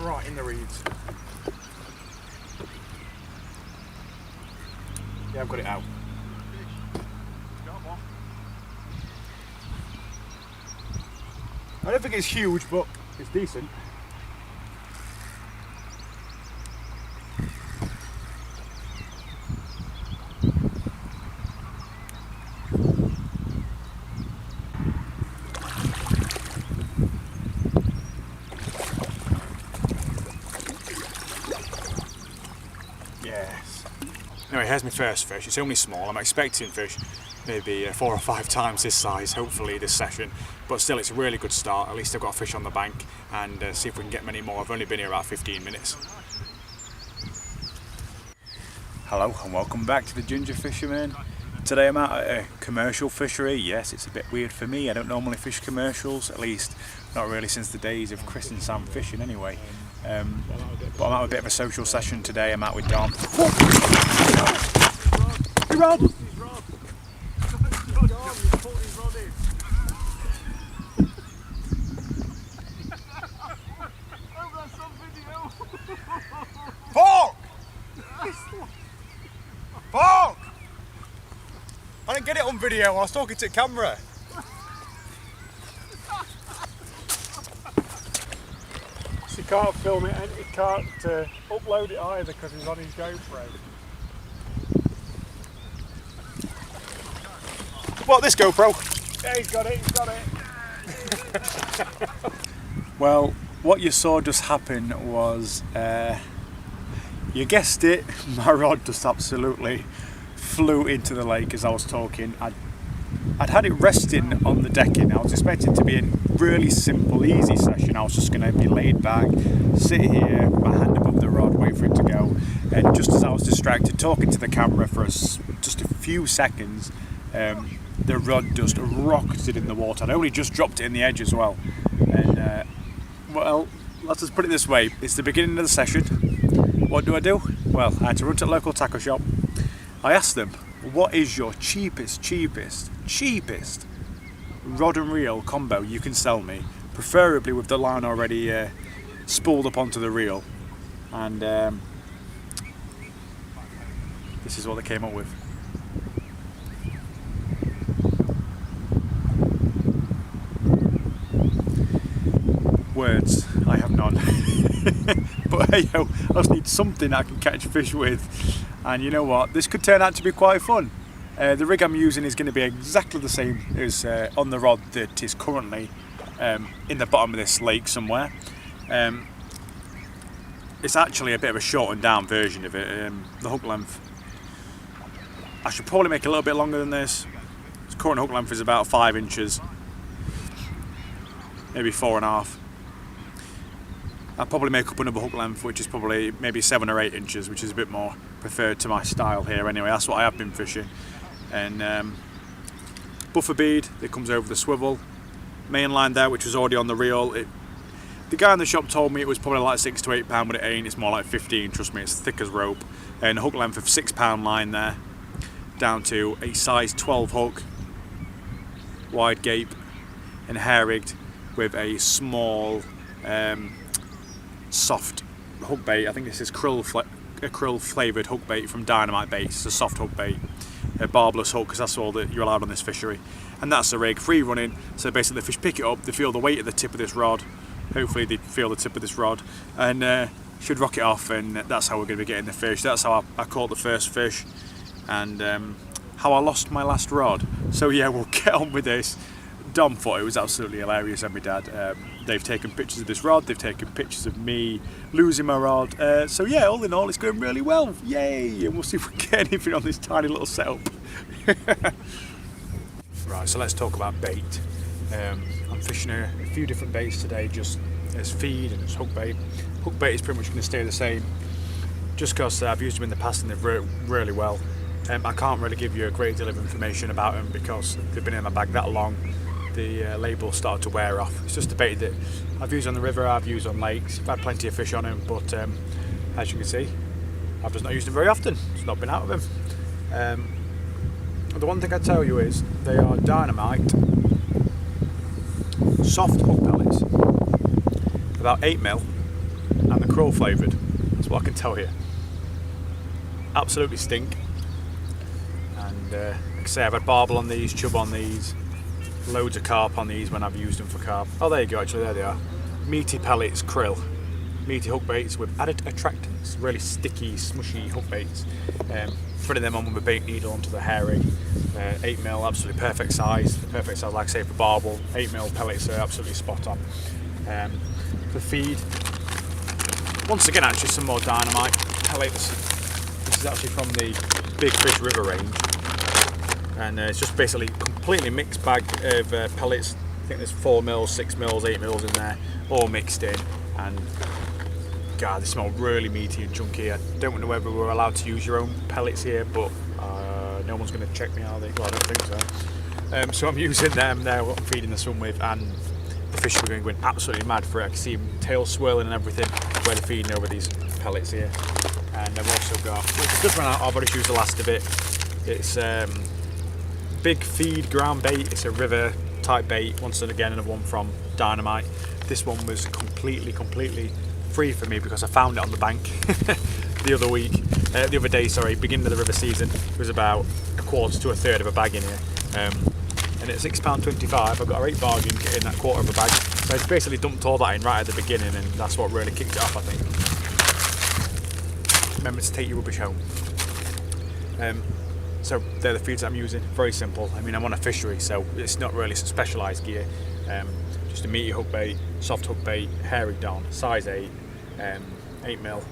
right in the reeds. Yeah, I've got it out. I don't think it's huge, but it's decent. Yes. Anyway, here's my first fish. It's only small. I'm expecting fish maybe 4 or 5 times this size, hopefully, this session. But still, it's a really good start. At least I've got a fish on the bank, and see if we can get many more. I've only been here about 15 minutes. Hello and welcome back to the Ginger Fisherman. Today I'm out at a commercial fishery. Yes, it's a bit weird for me. I don't normally fish commercials, at least not really since the days of Chris and Sam fishing anyway. But I'm out a bit of a social session today. I'm out with Dom. Hey Rob! Fuck! Fuck! I didn't get it on video, I was talking to the camera. So you can't film it and you can't upload it either because he's on his GoPro. What, this GoPro? Yeah, he's got it. Well, what you saw just happen was, you guessed it, my rod just absolutely flew into the lake as I was talking. I'd had it resting on the decking. I was expecting it to be a really simple, easy session. I was just going to be laid back, sit here, my hand above the rod, wait for it to go. And just as I was distracted talking to the camera for just a few seconds, the rod just rocketed in the water. I'd only just dropped it in the edge as well. And well, let's just put it this way. It's the beginning of the session. What do? Well, I had to run to the local tackle shop. I asked them, what is your cheapest rod and reel combo you can sell me, preferably with the line already spooled up onto the reel? And this is what they came up with. Words, I have none. But hey yo, I just need something I can catch fish with. And you know what, this could turn out to be quite fun. The rig I'm using is going to be exactly the same as on the rod that is currently in the bottom of this lake somewhere. It's actually a bit of a shortened down version of it. The hook length, I should probably make it a little bit longer than this. Its current hook length is about 5 inches, maybe 4.5. I'll probably make up another hook length which is probably maybe 7 or 8 inches, which is a bit more preferred to my style here anyway. That's what I have been fishing. And buffer bead that comes over the swivel, main line there which was already on the reel. The guy in the shop told me it was probably like £6 to £8, but it ain't. It's more like 15, trust me, it's thick as rope. And a hook length of £6 line there, down to a size 12 hook, wide gape and hair rigged with a small soft hook bait. I think this is a krill flavoured hook bait from Dynamite Bait. It's a soft hook bait, a barbless hook, because that's all that you're allowed on this fishery. And that's the rig, free running. So basically the fish pick it up, they feel the weight at the tip of this rod. Hopefully they feel the tip of this rod and should rock it off, and that's how we're going to be getting the fish. That's how I caught the first fish, and how I lost my last rod. So yeah, we'll get on with this. Dom thought it was absolutely hilarious, and my dad. They've taken pictures of this rod, they've taken pictures of me losing my rod. So yeah, all in all, it's going really well. Yay! And we'll see if we can get anything on this tiny little setup. Right, so let's talk about bait. I'm fishing a few different baits today, just as feed and as hook bait. Hook bait is pretty much going to stay the same, just because I've used them in the past and they've worked really well. I can't really give you a great deal of information about them because they've been in my bag that long. The label started to wear off. It's just a bait that I've used on the river, I've used on lakes, I've had plenty of fish on them, but as you can see, I've just not used them very often. It's not been out of them. The one thing I tell you is they are Dynamite soft hook pellets, about 8mm, and the crow flavoured. That's what I can tell you. Absolutely stink. And like I say, I've had barbel on these, chub on these, loads of carp on these when I've used them for carp. Oh, there you go, actually, there they are. Meaty pellets, krill. Meaty hook baits with added attractants, really sticky, smushy hook baits. Threading them on with a bait needle onto the herring. 8mm, absolutely perfect size. The perfect size, like I say, for barbel. 8mm pellets are absolutely spot on. For feed, once again, actually, some more dynamite pellets. This is actually from the Big Fish River range. And it's just basically completely mixed bag of pellets. I think there's 4mm, 6mm, 8mm in there, all mixed in. And God, they smell really meaty and chunky. I don't know whether we're allowed to use your own pellets here, but no one's going to check me, are they? Well, I don't think so. So I'm using them. They're what I'm feeding the swim with, and the fish are going absolutely mad for it. I can see them tail swirling and everything where they're feeding over these pellets here. And I've also got, which I've just run out of, I've just used the last of it. It's big feed ground bait. It's a river type bait. Once again, another one from Dynamite. This one was completely free for me because I found it on the bank the other day, beginning of the river season. It was about a quarter to a third of a bag in here, and at £6.25 I got a great bargain getting that quarter of a bag. So I basically dumped all that in right at the beginning, and that's what really kicked it off, I think. Remember to take your rubbish home. So they're the feeds that I'm using. Very simple. I mean, I'm on a fishery, so it's not really specialised gear. Just a meaty hook bait, soft hook bait, herring don, size 8, 8mm,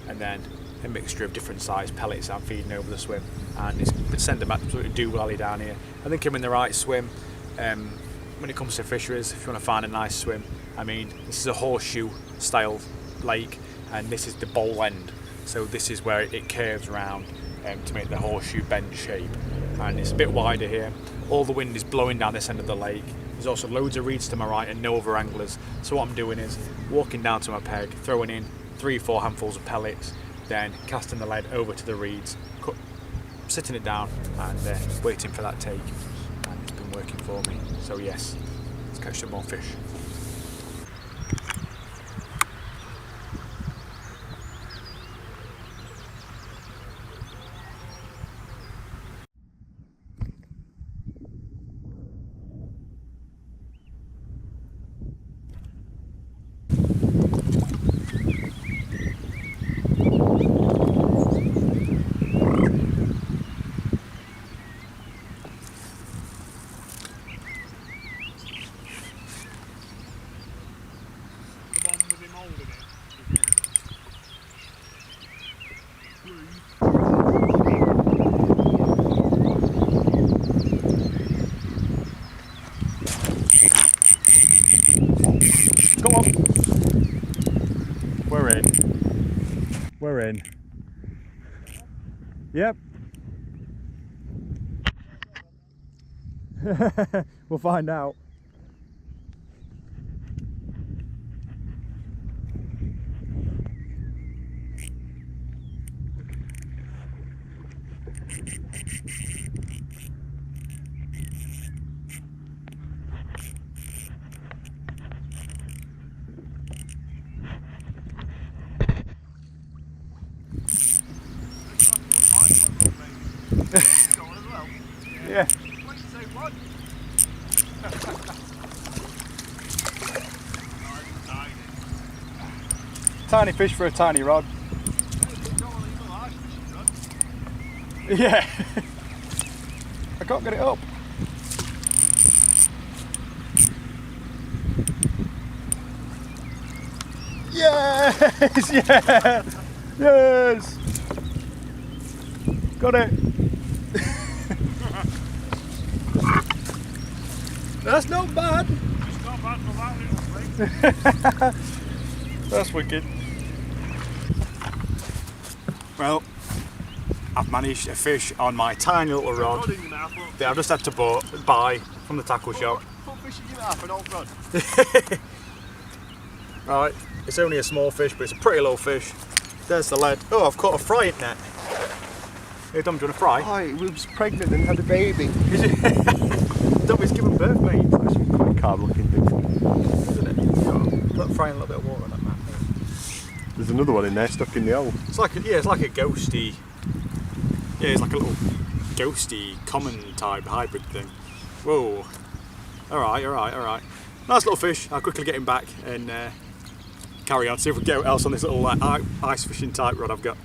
and then a mixture of different size pellets I'm feeding over the swim. And it's been sending absolutely doolally down here. I think I'm in the right swim. When it comes to fisheries, if you want to find a nice swim, I mean, this is a horseshoe style lake, and this is the bowl end. So this is where it curves around to make the horseshoe bend shape. And it's a bit wider here. All the wind is blowing down this end of the lake. There's also loads of reeds to my right and no other anglers. So what I'm doing is walking down to my peg, throwing in 3-4 handfuls of pellets, then casting the lead over to the reeds, sitting it down and waiting for that take. And it's been working for me. So yes, let's catch some more fish. Come on. We're in. We're in. Yep. We'll find out. Yeah. Tiny fish for a tiny rod. Yeah. I can't get it up. Yes! Yeah! Yes! Got it! That's not bad! It's not bad for that little thing. That's wicked. Well, I've managed a fish on my tiny little rod that I've just had to buy from the tackle shop. Put fish in your mouth and old rod. Right, it's only a small fish, but it's a pretty little fish. There's the lead. Oh, I've caught a fry net. Hey Dom, do you want a fry? Oh, it was pregnant and had a baby. Is it? Dom is giving birth, mate. It's actually quite carb looking thing, isn't it? Got that fry in a little bit of water on that, man. There's another one in there stuck in the hole. It's like a ghosty. Yeah, it's like a little ghosty, common type hybrid thing. Whoa. Alright. Nice little fish. I'll quickly get him back and carry on. See if we can get else on this little ice fishing type rod I've got.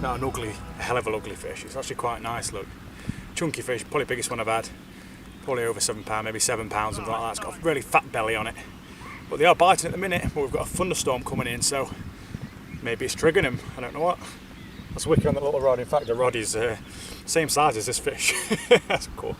Not an ugly, a hell of an ugly fish. It's actually quite nice, look. Chunky fish, probably the biggest one I've had. Probably over £7, maybe £7, something like that. It's got a really fat belly on it. But they are biting at the minute, but we've got a thunderstorm coming in, so maybe it's triggering them. I don't know what. That's wicked on the little rod. In fact, the rod is same size as this fish. That's cool.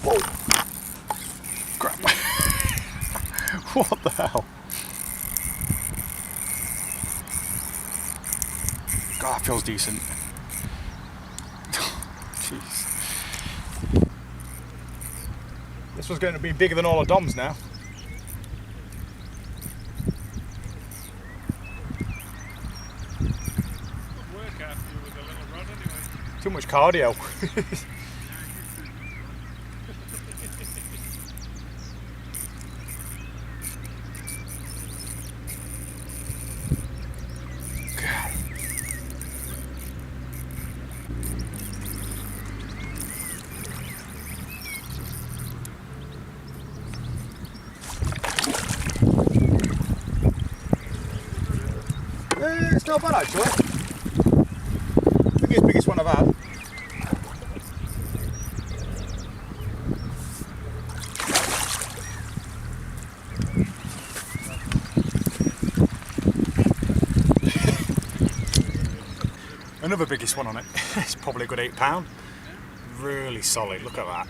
Whoa! Crap! What the hell? God, that feels decent. Jeez. This one's going to be bigger than all our DOMs now. Good work after you with a little rod anyway. Too much cardio. It's not bad actually. I think it's the biggest one I've had. Another biggest one on it. It's probably a good £8. Really solid, look at that.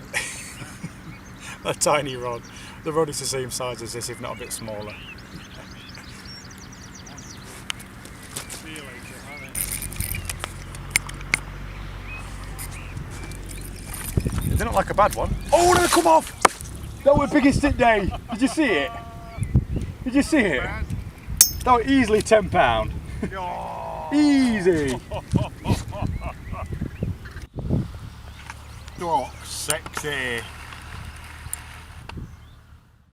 A tiny rod. The rod is the same size as this, if not a bit smaller. They don't like a bad one. Oh, did it come off? That was the biggest hit day. Did you see it? Did you see it? That was easily £10. Easy. Oh, sexy.